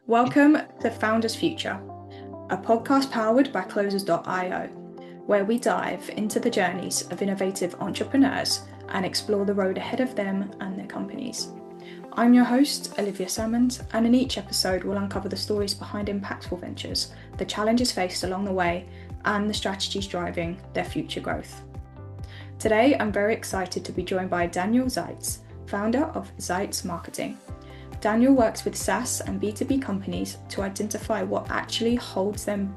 Welcome to Founders Future, a podcast powered by Closers.io, where we dive into the journeys of innovative entrepreneurs and explore the road ahead of them and their companies. I'm your host, Olivia Salmons, and in each episode we'll uncover the stories behind impactful ventures, the challenges faced along the way, and the strategies driving their future growth. Today, I'm very excited to be joined by Daniel Zeitz, founder of Zeitz Marketing. Daniel works with SaaS and B2B companies to identify what actually holds them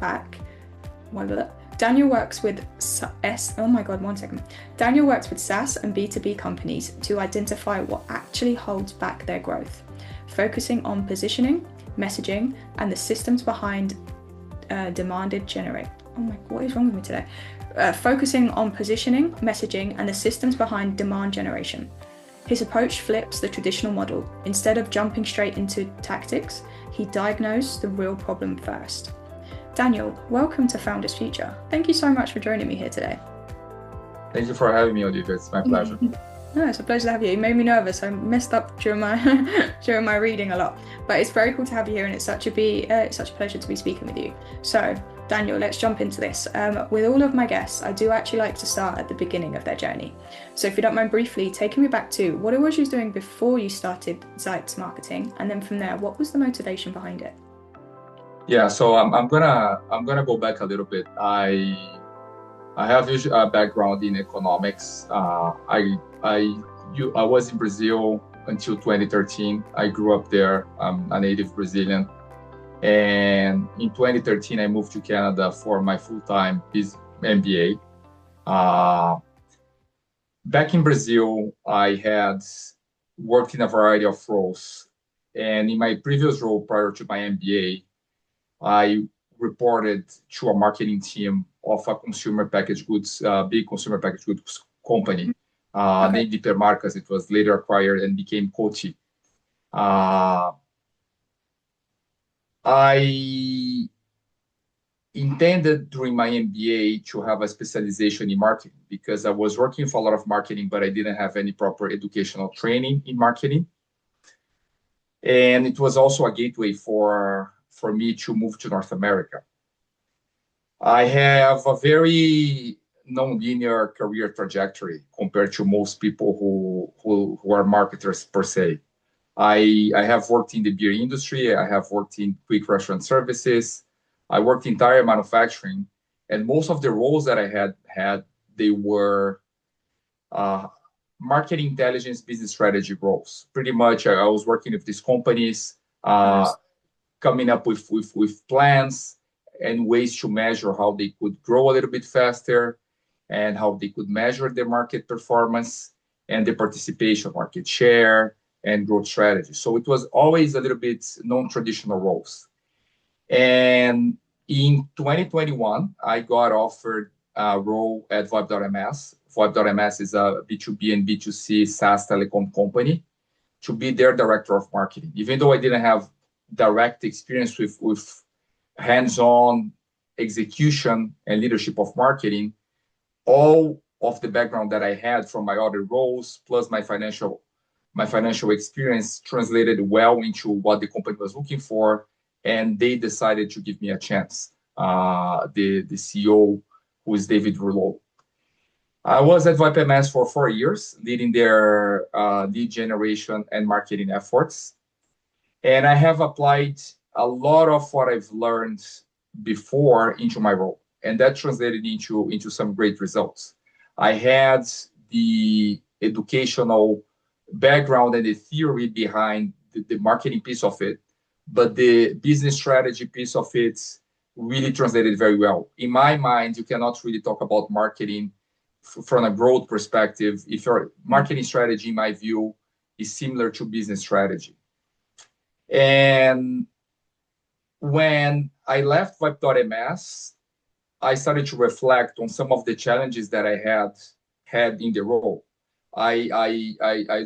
back. Daniel works with Daniel works with SaaS and B2B companies to identify what actually holds back their growth, focusing on positioning, messaging, and the systems behind focusing on positioning, messaging, and the systems behind demand generation. His approach flips the traditional model. Instead of jumping straight into tactics, he diagnosed the real problem first. Daniel, welcome to Founders Future. Thank you so much for joining me here today. Thank you for having me, Olivia. It's my pleasure. No, it's a pleasure to have you. You made me nervous. I messed up during my reading a lot, but it's very cool to have you here, and it's such a pleasure to be speaking with you. So, Daniel, let's jump into this. With all of my guests, I do actually like to start at the beginning of their journey. So, if you don't mind briefly taking me back to what it was you was doing before you started Zeitz Marketing, and then from there, what was the motivation behind it? Yeah, so I'm gonna go back a little bit. I have a background in economics. I was in Brazil until 2013. I grew up there. I'm a native Brazilian. And in 2013, I moved to Canada for my full-time MBA. Back in Brazil, I had worked in a variety of roles. And in my previous role prior to my MBA, I reported to a marketing team of a consumer packaged goods, big consumer packaged goods company, named Hipermarcas. It was later acquired and became Coty. I intended during my MBA to have a specialization in marketing because I was working for a lot of marketing, but I didn't have any proper educational training in marketing. And it was also a gateway for me to move to North America. I have a very non-linear career trajectory compared to most people who are marketers per se. I have worked in the beer industry. I have worked in quick restaurant services. I worked in tire manufacturing, and most of the roles that I had they were marketing intelligence, business strategy roles. Pretty much, I was working with these companies, coming up with plans and ways to measure how they could grow a little bit faster and how they could measure their market performance and their participation, market share, and growth strategy. So it was always a little bit non-traditional roles. And in 2021, I got offered a role at VoIP.ms. VoIP.ms is a B2B and B2C SaaS telecom company to be their director of marketing. Even though I didn't have direct experience with hands-on execution and leadership of marketing, all of the background that I had from my other roles, plus my financial experience, translated well into what the company was looking for, and they decided to give me a chance. The CEO, who is David Rouleau. I was at VoIP.ms for 4 years, leading their lead generation and marketing efforts. And I have applied a lot of what I've learned before into my role, and that translated into some great results. I had the educational background and the theory behind the marketing piece of it, but the business strategy piece of it really translated very well. In my mind, you cannot really talk about marketing from a growth perspective if your marketing strategy, in my view, is similar to business strategy. And when I left VoIP.ms, I started to reflect on some of the challenges that I had in the role. I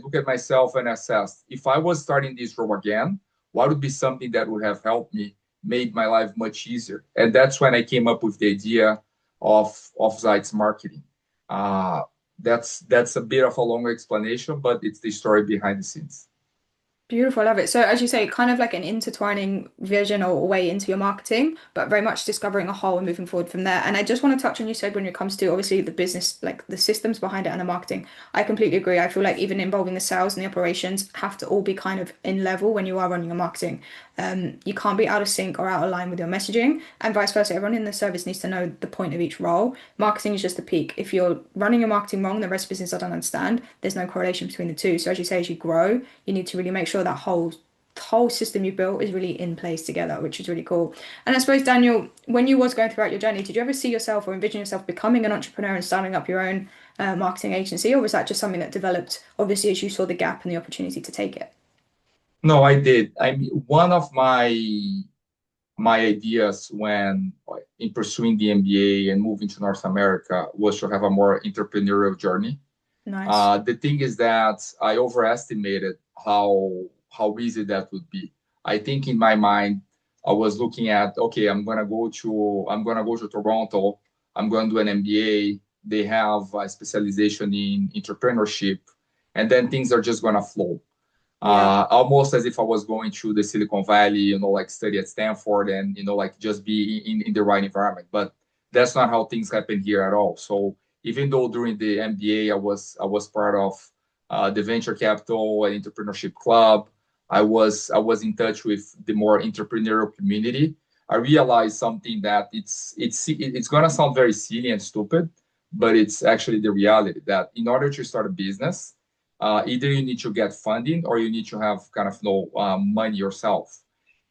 look at myself and assess, if I was starting this role again, what would be something that would have helped me, made my life much easier? And that's when I came up with the idea of Zeitz Marketing. That's a bit of a longer explanation, but it's the story behind the scenes. Beautiful, I love it. So, as you say, kind of like an intertwining vision or way into your marketing, but very much discovering a whole and moving forward from there. And I just want to touch on you said when it comes to obviously the business, like the systems behind it and the marketing. I completely agree. I feel like even involving the sales and the operations have to all be kind of in level when you are running your marketing. You can't be out of sync or out of line with your messaging, and vice versa. Everyone in the service needs to know the point of each role. Marketing is just the peak. If you're running your marketing wrong, the rest of the business doesn't understand. There's no correlation between the two. So, as you say, as you grow, you need to really make sure that whole system you built is really in place together, which is really cool. And I suppose, Daniel, when you was going throughout your journey, did you ever see yourself or envision yourself becoming an entrepreneur and starting up your own marketing agency, or was that just something that developed obviously as you saw the gap and the opportunity to take it? No, I did. I mean, one of my ideas when in pursuing the MBA and moving to North America was to have a more entrepreneurial journey. Nice. The thing is that I overestimated how easy that would be. I think in my mind, I was looking at, okay, I'm gonna go to Toronto. I'm going to do an MBA. They have a specialization in entrepreneurship, and then things are just gonna flow. Yeah. Almost as if I was going to the Silicon Valley, like study at Stanford and, like just be in the right environment. But that's not how things happen here at all. So even though during the MBA, I was part of the venture capital and entrepreneurship club, I was in touch with the more entrepreneurial community. I realized something that it's gonna sound very silly and stupid, but it's actually the reality that in order to start a business, either you need to get funding or you need to have kind of no money yourself.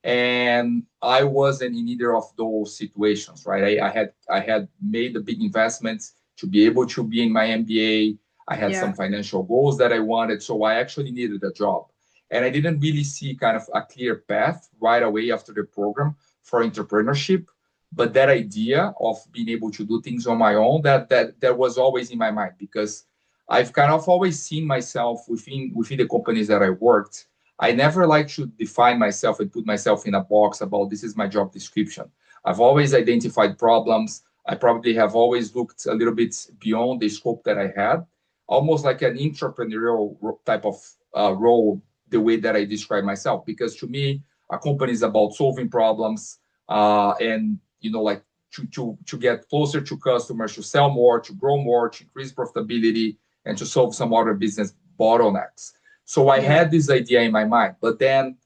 And I wasn't in either of those situations, right? I had made the big investments to be able to be in my MBA. I had some Yeah. financial goals that I wanted, so I actually needed a job. And I didn't really see kind of a clear path right away after the program for entrepreneurship. But that idea of being able to do things on my own, that was always in my mind because I've kind of always seen myself within the companies that I worked. I never like to define myself and put myself in a box about this is my job description. I've always identified problems. I probably have always looked a little bit beyond the scope that I had, almost like an entrepreneurial type of role, the way that I describe myself. Because to me, a company is about solving problems and like to get closer to customers, to sell more, to grow more, to increase profitability, and to solve some other business bottlenecks. So I Yeah. had this idea in my mind. But then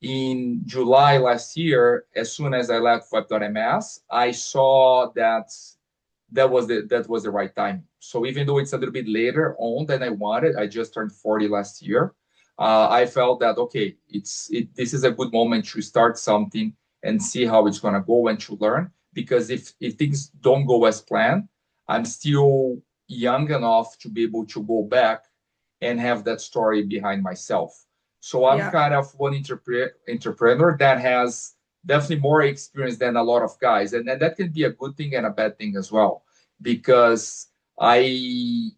in July last year, as soon as I left Web.ms, I saw that was the right time. So even though it's a little bit later on than I wanted, I just turned 40 last year. I felt that okay, this is a good moment to start something and see how it's gonna go and to learn. Because if things don't go as planned, I'm still young enough to be able to go back and have that story behind myself. So I'm Yeah. kind of one entrepreneur that has definitely more experience than a lot of guys, and that can be a good thing and a bad thing as well, because I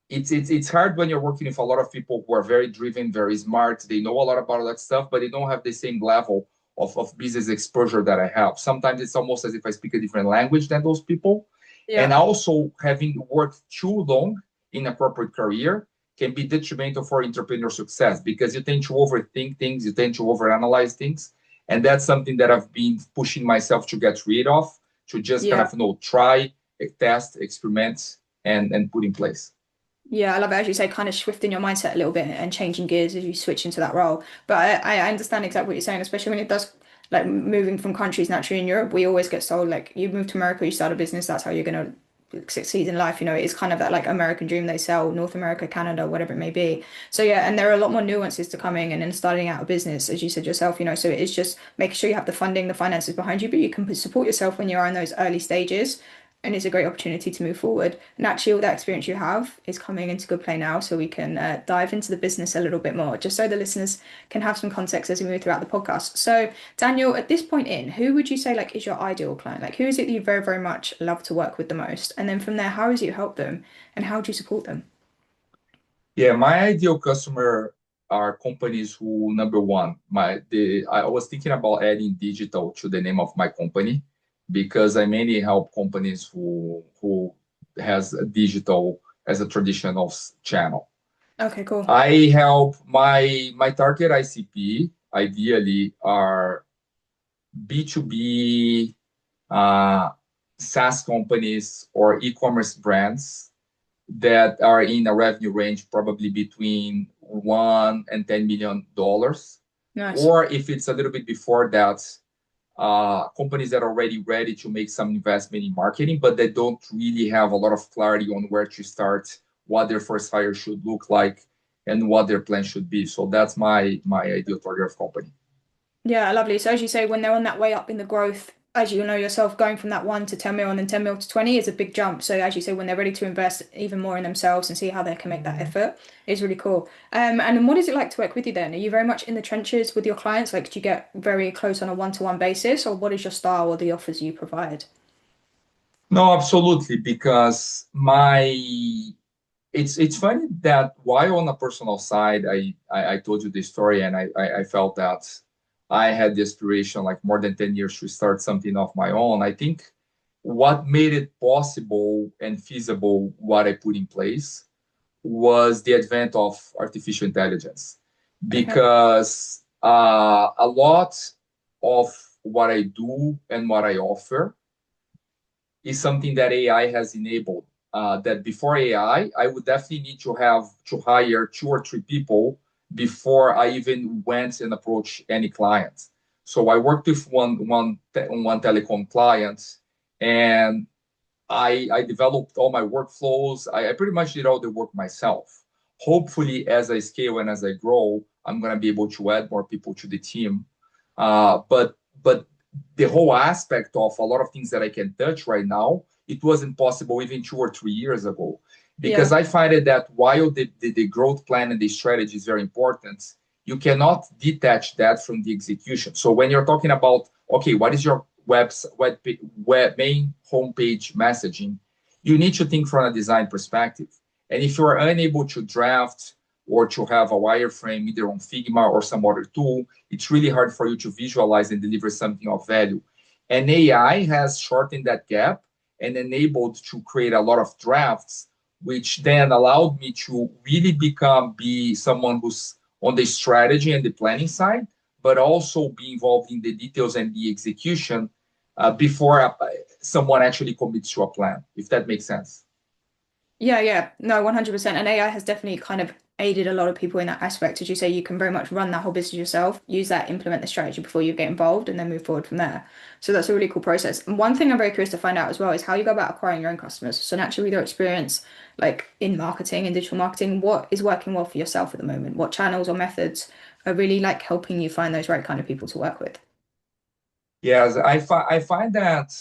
it's hard when you're working with a lot of people who are very driven, very smart. They know a lot about all that stuff, but they don't have the same level of business exposure that I have. Sometimes it's almost as if I speak a different language than those people. And Yeah. also, having worked too long in a corporate career can be detrimental for entrepreneur success because you tend to overthink things, you tend to overanalyze things. And that's something that I've been pushing myself to get rid of, to just kind Yeah. of try, test, experiment, and put in place. Yeah, I love it. As you say, kind of shifting your mindset a little bit and changing gears as you switch into that role. But I understand exactly what you're saying, especially when it does like moving from countries naturally in Europe. We always get sold like you move to America, you start a business, that's how you're going to succeed in life. It's kind of that like American dream they sell, North America, Canada, whatever it may be. So yeah, and there are a lot more nuances to coming and then starting out a business, as you said yourself. So it's just making sure you have the funding, the finances behind you, but you can support yourself when you are in those early stages and it's a great opportunity to move forward. And actually, all that experience you have is coming into good play now, so we can dive into the business a little bit more, just so the listeners can have some context as we move throughout the podcast. So, Daniel, at this point in, who would you say like is your ideal client? Like, who is it that you very, very much love to work with the most? And then from there, how is it you help them, and how do you support them? Yeah, my ideal customer are companies who, number one, I was thinking about adding digital to the name of my company because I mainly help companies who has digital as a traditional channel. Okay, cool. I help my target ICP ideally are B2B SaaS companies or e-commerce brands that are in a revenue range probably between $1 and $10 million. Nice. Or if it's a little bit before that, companies that are already ready to make some investment in marketing, but they don't really have a lot of clarity on where to start, what their first hire should look like, and what their plan should be. So that's my ideal target of company. Yeah, lovely. So as you say, when they're on that way up in the growth, as you know yourself, going from that 1 to 10 mil and then 10 mil to 20 is a big jump. So as you say, when they're ready to invest even more in themselves and see how they can make that effort is really cool. And then what is it like to work with you then? Are you very much in the trenches with your clients? Like, do you get very close on a one-to-one basis, or what is your style or the offers you provide? No, absolutely, because my it's funny that while on a personal side, I told you this story and I felt that I had the aspiration like more than 10 years to start something of my own. I think what made it possible and feasible what I put in place was the advent of artificial intelligence Okay. because a lot of what I do and what I offer is something that AI has enabled. That before AI, I would definitely need to have to hire 2 or 3 people before I even went and approached any client. So I worked with one telecom client, and I developed all my workflows. I pretty much did all the work myself. Hopefully, as I scale and as I grow, I'm gonna be able to add more people to the team. But the whole aspect of a lot of things that I can touch right now, it wasn't possible even 2 or 3 years ago. Because Yeah. I find it that while the growth plan and the strategy is very important, you cannot detach that from the execution. So when you're talking about, okay, what is your web main homepage messaging, you need to think from a design perspective. And if you are unable to draft or to have a wireframe either on Figma or some other tool, it's really hard for you to visualize and deliver something of value. And AI has shortened that gap and enabled to create a lot of drafts, which then allowed me to really be someone who's on the strategy and the planning side, but also be involved in the details and the execution before someone actually commits to a plan, if that makes sense. Yeah, yeah. No, 100%. And AI has definitely kind of aided a lot of people in that aspect. As you say, you can very much run that whole business yourself, use that, implement the strategy before you get involved, and then move forward from there. So that's a really cool process. And one thing I'm very curious to find out as well is how you go about acquiring your own customers. So naturally, with your experience, like in marketing and digital marketing, what is working well for yourself at the moment? What channels or methods are really like helping you find those right kind of people to work with? Yes, I find that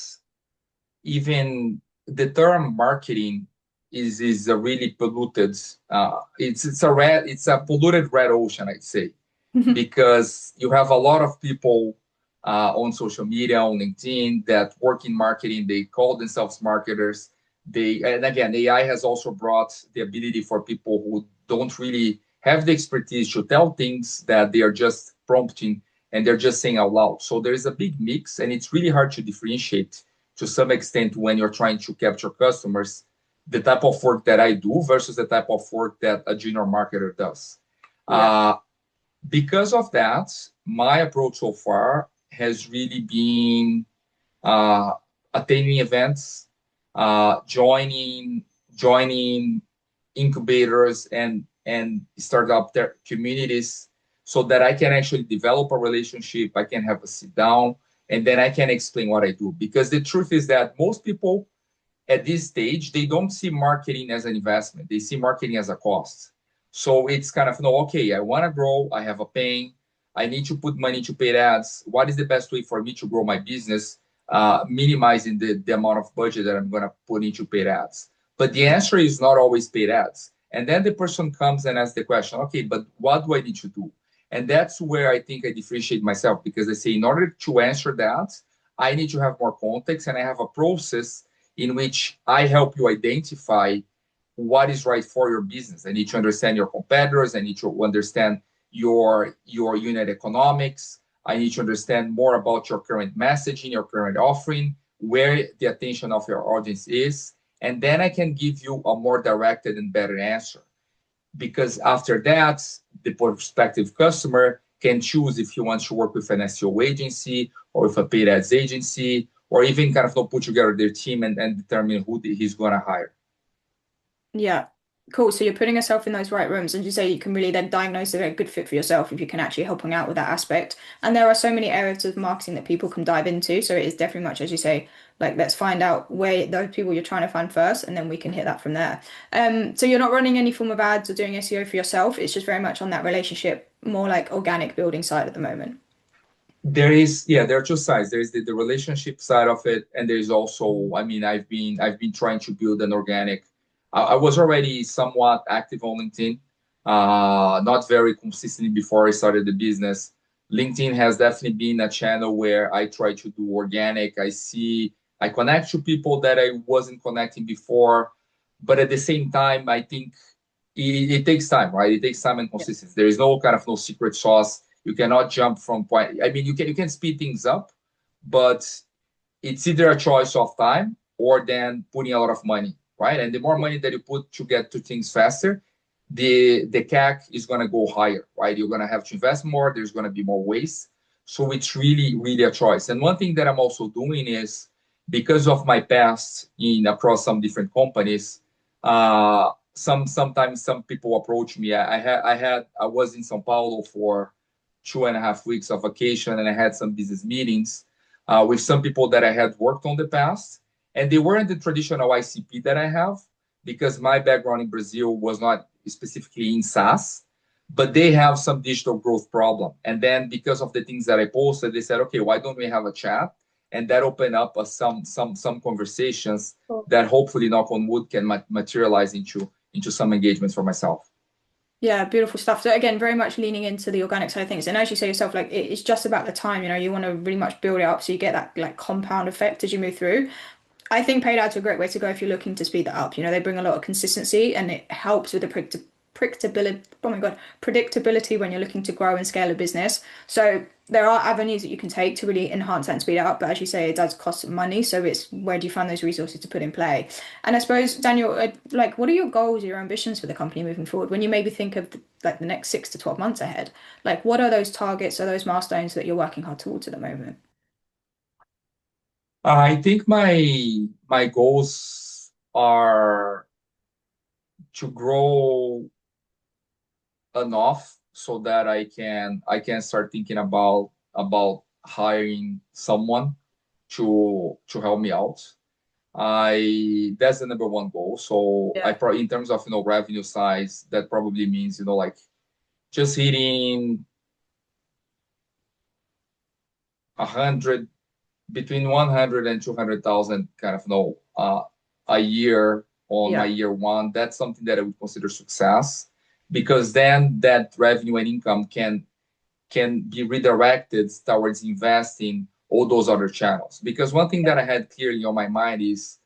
even the term marketing is a really polluted. It's a polluted red ocean, I'd say, because you have a lot of people on social media, on LinkedIn, that work in marketing. They call themselves marketers. And again, AI has also brought the ability for people who don't really have the expertise to tell things that they are just prompting and they're just saying out loud. So there's a big mix, and it's really hard to differentiate to some extent when you're trying to capture customers, the type of work that I do versus the type of work that a junior marketer does. Yeah. Uh, because of that, my approach so far has really been uh, attending events, joining incubators and startup their communities, so that I can actually develop a relationship. I can have a sit down, and then I can explain what I do. Because the truth is that most people at this stage, they don't see marketing as an investment. They see marketing as a cost. So it's kind of, no, okay, I want to grow. I have a pain. I need to put money to paid ads. What is the best way for me to grow my business, minimizing the amount of budget that I'm going to put into paid ads? But the answer is not always paid ads. And then the person comes and asks the question, okay, but what do I need to do? And that's where I think I differentiate myself, because I say, in order to answer that, I need to have more context, and I have a process in which I help you identify what is right for your business. I need to understand your competitors. I need to understand your unit economics. I need to understand more about your current messaging, your current offering, where the attention of your audience is. And then I can give you a more directed and better answer. because after that, the prospective customer can choose if he wants to work with an SEO agency or with a paid ads agency, or even kind of put together their team and determine who he's going to hire. Yeah. Cool. So you're putting yourself in those right rooms, and you say you can really then diagnose a good fit for yourself if you can actually helping out with that aspect. And there are so many areas of marketing that people can dive into. So it is definitely much, as you say, like let's find out where those people you're trying to find first, and then we can hit that from there. So you're not running any form of ads or doing SEO for yourself. It's just very much on that relationship, more like organic building side at the moment. There are two sides. There's the relationship side of it, and there's also, I mean, I've been trying to build an organic. I was already somewhat active on LinkedIn, not very consistently before I started the business. LinkedIn has definitely been a channel where I try to do organic. I connect to people that I wasn't connecting before, but at the same time, I think it takes time, right? It takes time and Yeah. consistency. There is no secret sauce. You cannot jump from point. I mean, you can speed things up, but it's either a choice of time or then putting a lot of money, right? And the more money that you put to get to things faster, the CAC is going to go higher, right? You're going to have to invest more. There's going to be more waste. So it's really a choice. And one thing that I'm also doing is because of my past in across some different companies, sometimes some people approach me. I was in São Paulo for 2.5 weeks of vacation, and I had some business meetings with some people that I had worked on the past, and they weren't the traditional ICP that I have because my background in Brazil was not specifically in SaaS, but they have some digital growth problem. And then because of the things that I posted, they said, okay, why don't we have a chat? And that opened up some conversations that hopefully, knock on wood, can materialize into some engagements for myself. Yeah, beautiful stuff. So again, very much leaning into the organic side of things. And as you say yourself, like it's just about the time, you want to really much build it up so you get that like compound effect as you move through. I think paid ads are a great way to go if you're looking to speed that up. They bring a lot of consistency and it helps with the predictability, oh my God, predictability when you're looking to grow and scale a business. So there are avenues that you can take to really enhance that and speed it up. But as you say, it does cost money. So it's where do you find those resources to put in play? And I suppose, Daniel, like what are your goals, your ambitions for the company moving forward? When you maybe think of the next 6 to 12 months ahead, like what are those targets or those milestones that you're working hard towards at the moment? I think my goals are to grow enough so that I can start thinking about hiring someone to help me out. I That's the number one goal. So I Yeah. probably, in terms of revenue size, that probably means like just hitting 100, between 100 and 200,000 kind of a year on my Yeah. year one. That's something that I would consider success, because then that revenue and income can be redirected towards investing all those other channels. Because one thing that I had clearly on my mind is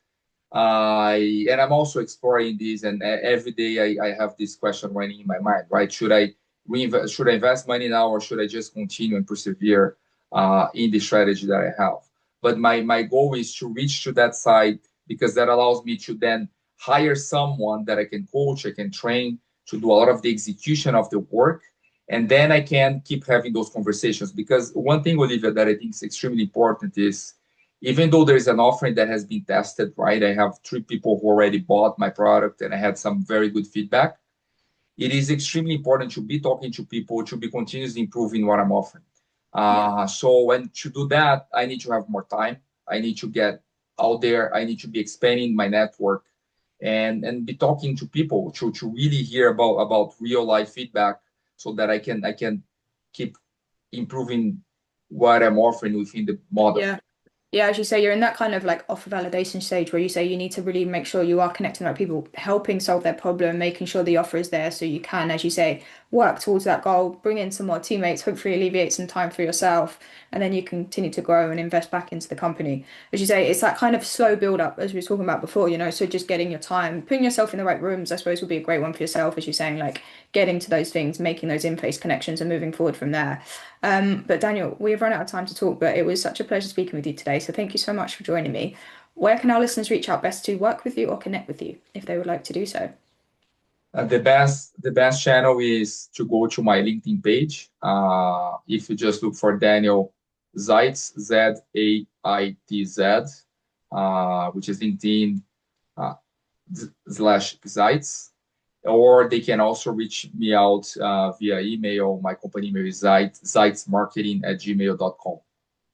and I'm also exploring this, and every day I have this question running in my mind, right? Should I invest money now, or should I just continue and persevere in the strategy that I have? But my goal is to reach to that side, because that allows me to then hire someone that I can coach, I can train to do a lot of the execution of the work, and then I can keep having those conversations. Because one thing, Olivia, that I think is extremely important is, even though there is an offering that has been tested, right? I have 3 people who already bought my product, and I had some very good feedback. It is extremely important to be talking to people, to be continuously improving what I'm offering. Yeah. So when to do that, I need to have more time. I need to get out there. I need to be expanding my network, and be talking to people to really hear about real life feedback, so that I can keep improving what I'm offering within the model. Yeah. Yeah, as you say, you're in that kind of like offer validation stage where you say you need to really make sure you are connecting with right people, helping solve their problem, making sure the offer is there so you can, as you say, work towards that goal, bring in some more teammates, hopefully alleviate some time for yourself, and then you continue to grow and invest back into the company. As you say, it's that kind of slow build up as we were talking about before, so just getting your time, putting yourself in the right rooms, I suppose would be a great one for yourself, as you're saying, like getting to those things, making those in-face connections and moving forward from there. But Daniel, we've run out of time to talk, but it was such a pleasure speaking with you today. So thank you so much for joining me. Where can our listeners reach out best to work with you or connect with you if they would like to do so? The best channel is to go to my LinkedIn page. If you just look for Daniel Zeitz, Zaitz, which is LinkedIn /Zaitz, or they can also reach me out via email. My company email is zeitzmarketing@gmail.com.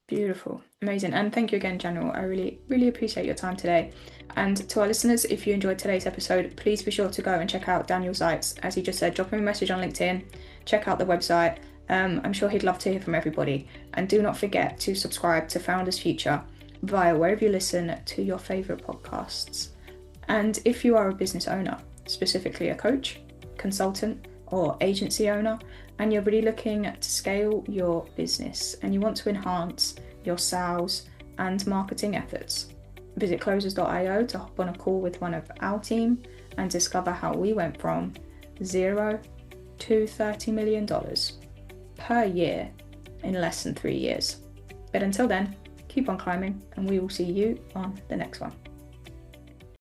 Beautiful, amazing, and thank you again, Daniel. I really appreciate your time today. And to our listeners, if you enjoyed today's episode, please be sure to go and check out Daniel Zeitz. As he just said, drop him a message on LinkedIn, check out the website. I'm sure he'd love to hear from everybody. And do not forget to subscribe to Founders Future via wherever you listen to your favourite podcasts. And if you are a business owner, specifically a coach, consultant, or agency owner, and you're really looking to scale your business and you want to enhance your sales and marketing efforts, visit closers.io to hop on a call with one of our team and discover how we went from $0 to $30 million per year in less than 3 years. But until then, keep on climbing, and we will see you on the next one.